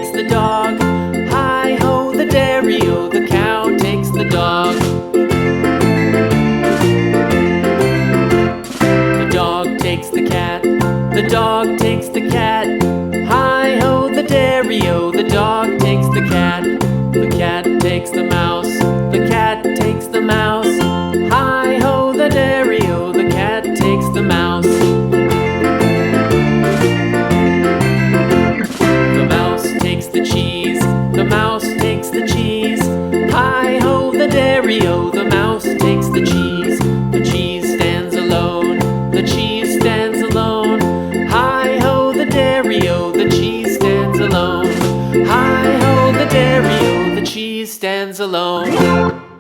takes the dog. Hi-ho, the dairy-o, the cow takes the dog. The dog takes the cat. The dog takes the cat. Hi-ho, the dairy-o, the dog takes the cat. The cat takes the mouse. The cat takes the mouse. Hi-ho, the dairy-o, the cat takes the mouse. The mouse takes the cheese. The mouse takes the cheese. Hi-ho, the dairy-o, the mouse takes the cheese. The cheese stands alone. The cheese stands alone. Hi-ho, the dairy-o, the cheese stands alone. Hi-ho, the dairy-o, the cheese stands alone.